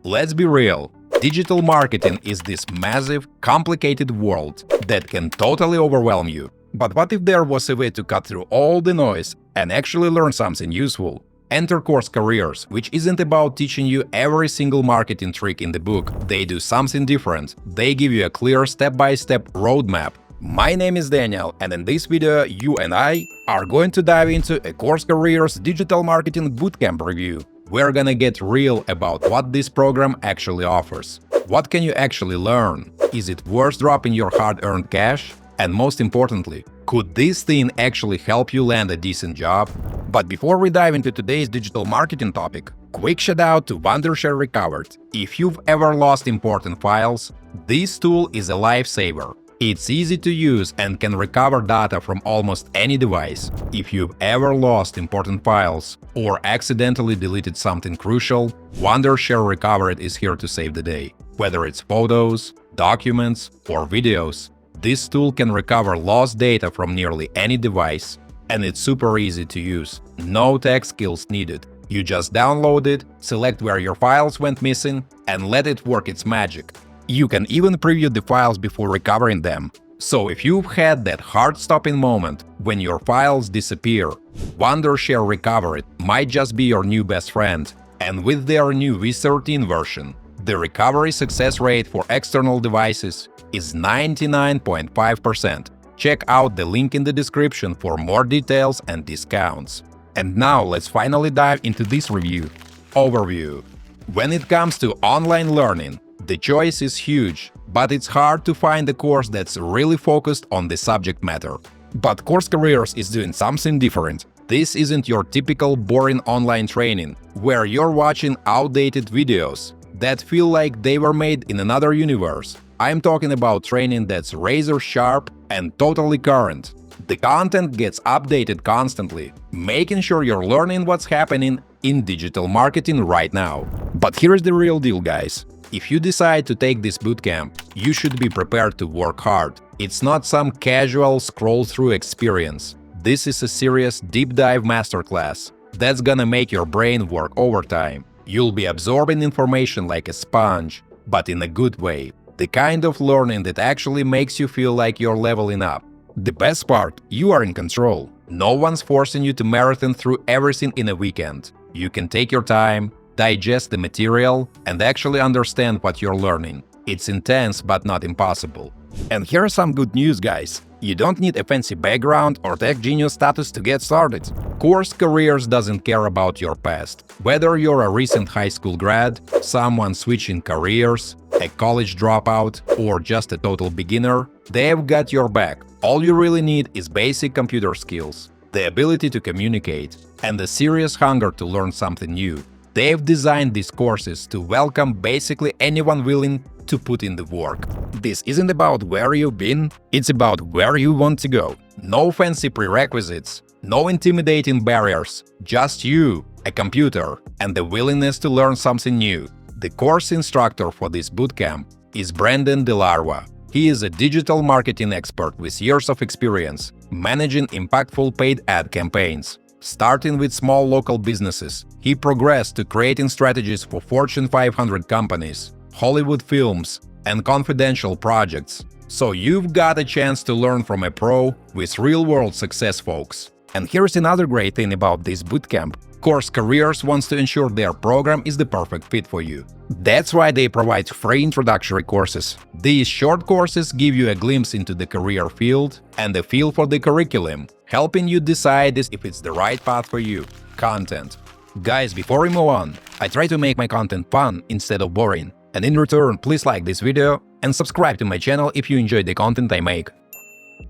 Let's be real. Digital marketing is this massive, complicated world that can totally overwhelm you. But what if there was a way to cut through all the noise and actually learn something useful? Enter Course Careers, which isn't about teaching you every single marketing trick in the book. They do something different. They give you a clear step-by-step roadmap. My name is Daniel, and in this video, you and I are going to dive into a Course Careers Digital Marketing Bootcamp review. We're gonna get real about what this program actually offers. What can you actually learn? Is it worth dropping your hard-earned cash? And most importantly, could this thing actually help you land a decent job? But before we dive into today's digital marketing topic, quick shout out to Wondershare Recovered. If you've ever lost important files, this tool is a lifesaver. It's easy to use and can recover data from almost any device. If you've ever lost important files or accidentally deleted something crucial, Wondershare Recovered is here to save the day. Whether it's photos, documents, or videos, this tool can recover lost data from nearly any device, and it's super easy to use. No tech skills needed. You just download it, select where your files went missing, and let it work its magic. You can even preview the files before recovering them. So if you've had that heart-stopping moment when your files disappear, Wondershare Recovered might just be your new best friend. And with their new V13 version, the recovery success rate for external devices is 99.5%. Check out the link in the description for more details and discounts. And now let's finally dive into this review. Overview. When it comes to online learning, the choice is huge, but it's hard to find a course that's really focused on the subject matter. But Course Careers is doing something different. This isn't your typical boring online training, where you're watching outdated videos that feel like they were made in another universe. I'm talking about training that's razor sharp and totally current. The content gets updated constantly, making sure you're learning what's happening in digital marketing right now. But here's the real deal, guys. If you decide to take this bootcamp, you should be prepared to work hard. It's not some casual scroll-through experience. This is a serious deep dive masterclass that's gonna make your brain work overtime. You'll be absorbing information like a sponge, but in a good way. The kind of learning that actually makes you feel like you're leveling up. The best part, you are in control. No one's forcing you to marathon through everything in a weekend. You can take your time, digest the material, and actually understand what you're learning. It's intense but not impossible. And here's some good news, guys. You don't need a fancy background or tech genius status to get started. Course Careers doesn't care about your past. Whether you're a recent high school grad, someone switching careers, a college dropout, or just a total beginner, they've got your back. All you really need is basic computer skills, the ability to communicate, and a serious hunger to learn something new. They've designed these courses to welcome basically anyone willing to put in the work. This isn't about where you've been, it's about where you want to go. No fancy prerequisites, no intimidating barriers, just you, a computer, and the willingness to learn something new. The course instructor for this bootcamp is Brandon Delarua. He is a digital marketing expert with years of experience managing impactful paid ad campaigns. Starting with small local businesses, he progressed to creating strategies for Fortune 500 companies, Hollywood films, and confidential projects. So you've got a chance to learn from a pro with real-world success, folks. And here's another great thing about this bootcamp. Course Careers wants to ensure their program is the perfect fit for you. That's why they provide free introductory courses. These short courses give you a glimpse into the career field and a feel for the curriculum, helping you decide if it's the right path for you. Content. Guys, before we move on, I try to make my content fun instead of boring. And in return, please like this video and subscribe to my channel if you enjoy the content I make.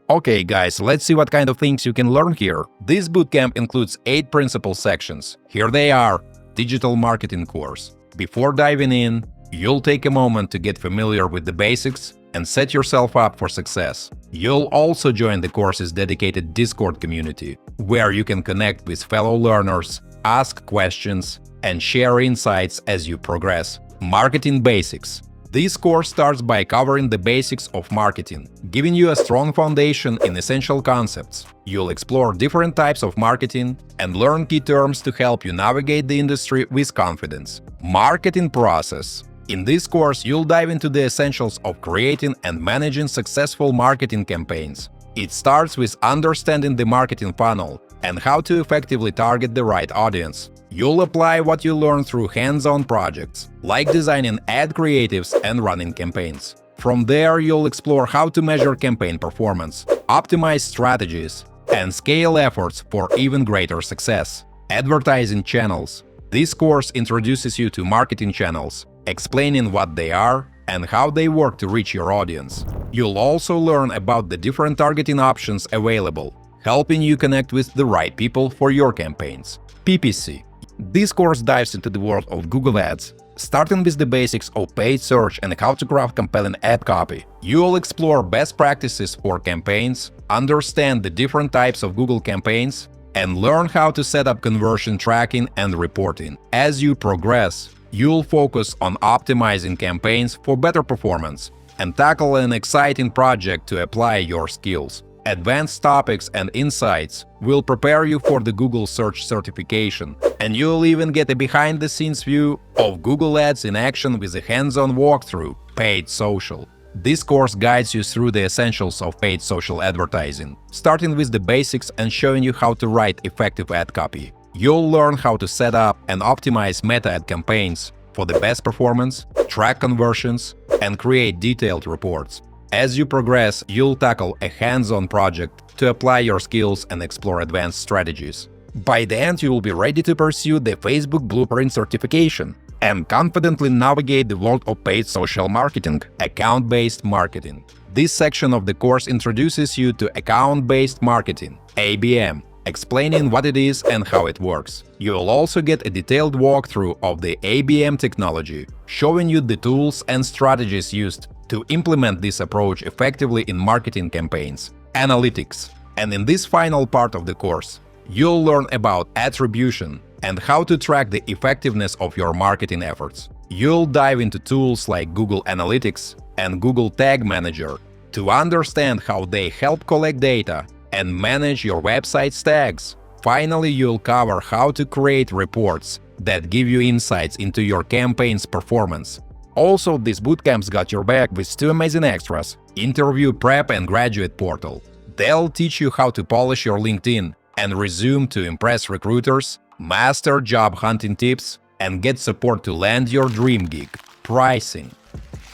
Okay guys, let's see what kind of things you can learn here. This bootcamp includes 8 principal sections. Here they are. Digital marketing course. Before diving in, you'll take a moment to get familiar with the basics and set yourself up for success. You'll also join the course's dedicated Discord community, where you can connect with fellow learners, ask questions, and share insights as you progress. Marketing basics. This course starts by covering the basics of marketing, giving you a strong foundation in essential concepts. You'll explore different types of marketing and learn key terms to help you navigate the industry with confidence. Marketing process. In this course, you'll dive into the essentials of creating and managing successful marketing campaigns. It starts with understanding the marketing funnel and how to effectively target the right audience. You'll apply what you learn through hands-on projects, like designing ad creatives and running campaigns. From there, you'll explore how to measure campaign performance, optimize strategies, and scale efforts for even greater success. Advertising channels. This course introduces you to marketing channels, explaining what they are and how they work to reach your audience. You'll also learn about the different targeting options available, helping you connect with the right people for your campaigns. PPC. This course dives into the world of Google Ads, starting with the basics of paid search and how to craft compelling ad copy. You'll explore best practices for campaigns, understand the different types of Google campaigns, and learn how to set up conversion tracking and reporting. As you progress, you'll focus on optimizing campaigns for better performance and tackle an exciting project to apply your skills. Advanced topics and insights will prepare you for the Google Search certification, and you'll even get a behind-the-scenes view of Google Ads in action with a hands-on walkthrough. Paid social. This course guides you through the essentials of paid social advertising, starting with the basics and showing you how to write effective ad copy. You'll learn how to set up and optimize meta ad campaigns for the best performance, track conversions, and create detailed reports. As you progress, you'll tackle a hands-on project to apply your skills and explore advanced strategies. By the end, you'll be ready to pursue the Facebook Blueprint certification and confidently navigate the world of paid social marketing, account-based marketing. This section of the course introduces you to account-based marketing, ABM, explaining what it is and how it works. You'll also get a detailed walkthrough of the ABM technology, showing you the tools and strategies used to implement this approach effectively in marketing campaigns. Analytics. And in this final part of the course, you'll learn about attribution and how to track the effectiveness of your marketing efforts. You'll dive into tools like Google Analytics and Google Tag Manager to understand how they help collect data and manage your website's tags. Finally, you'll cover how to create reports that give you insights into your campaign's performance. Also, this bootcamp's got your back with 2 amazing extras: interview prep and graduate portal. They'll teach you how to polish your LinkedIn and resume to impress recruiters, master job hunting tips, and get support to land your dream gig. Pricing.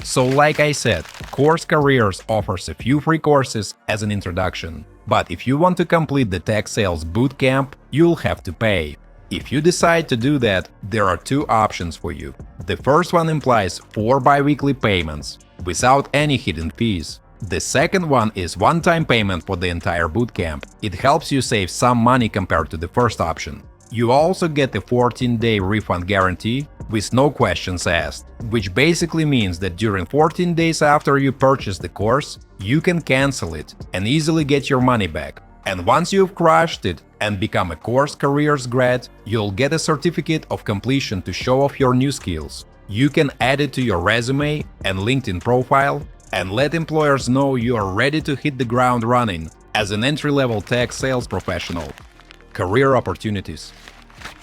So like I said, Course Careers offers a few free courses as an introduction. But if you want to complete the Tech Sales Bootcamp, you'll have to pay. If you decide to do that, there are 2 options for you. The first one implies 4 bi-weekly payments, without any hidden fees. The second one is one-time payment for the entire bootcamp. It helps you save some money compared to the first option. You also get a 14-day refund guarantee with no questions asked, which basically means that during 14 days after you purchase the course, you can cancel it and easily get your money back. And once you've crushed it and become a Course Careers grad, you'll get a certificate of completion to show off your new skills. You can add it to your resume and LinkedIn profile and let employers know you are ready to hit the ground running as an entry-level tech sales professional. Career opportunities.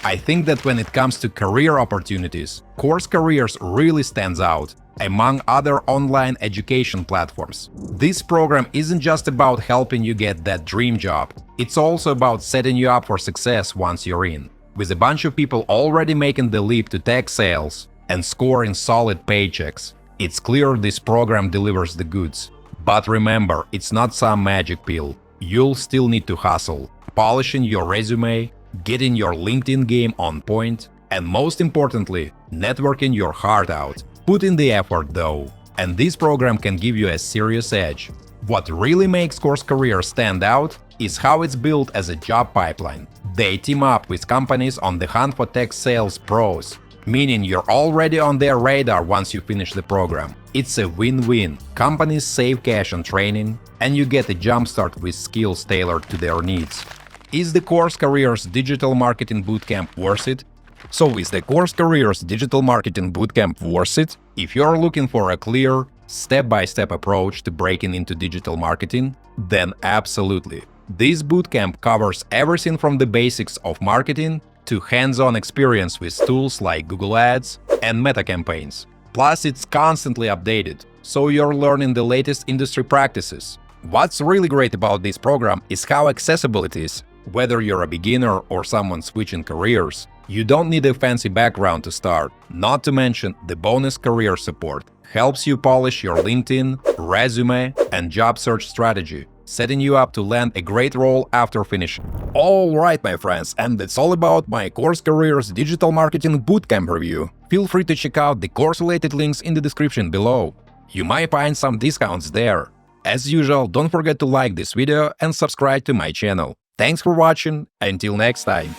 I think that when it comes to career opportunities, Course Careers really stands out among other online education platforms. This program isn't just about helping you get that dream job, it's also about setting you up for success once you're in. With a bunch of people already making the leap to tech sales and scoring solid paychecks, it's clear this program delivers the goods. But remember, it's not some magic pill. You'll still need to hustle, polishing your resume, getting your LinkedIn game on point, and most importantly, networking your heart out. Put in the effort though, and this program can give you a serious edge. What really makes Course Careers stand out is how it's built as a job pipeline. They team up with companies on the hunt for tech sales pros, meaning you're already on their radar once you finish the program. It's a win-win. Companies save cash on training, and you get a jumpstart with skills tailored to their needs. Is the Course Careers Digital Marketing Bootcamp worth it? So is the Course Careers Digital Marketing Bootcamp worth it? If you're looking for a clear, step-by-step approach to breaking into digital marketing, then absolutely. This bootcamp covers everything from the basics of marketing to hands-on experience with tools like Google Ads and Meta campaigns. Plus, it's constantly updated, so you're learning the latest industry practices. What's really great about this program is how accessible it is. Whether you're a beginner or someone switching careers, you don't need a fancy background to start. Not to mention, the bonus career support helps you polish your LinkedIn, resume, and job search strategy, setting you up to land a great role after finishing. Alright, my friends, and that's all about my Course Careers Digital Marketing Bootcamp review. Feel free to check out the course-related links in the description below. You might find some discounts there. As usual, don't forget to like this video and subscribe to my channel. Thanks for watching, until next time.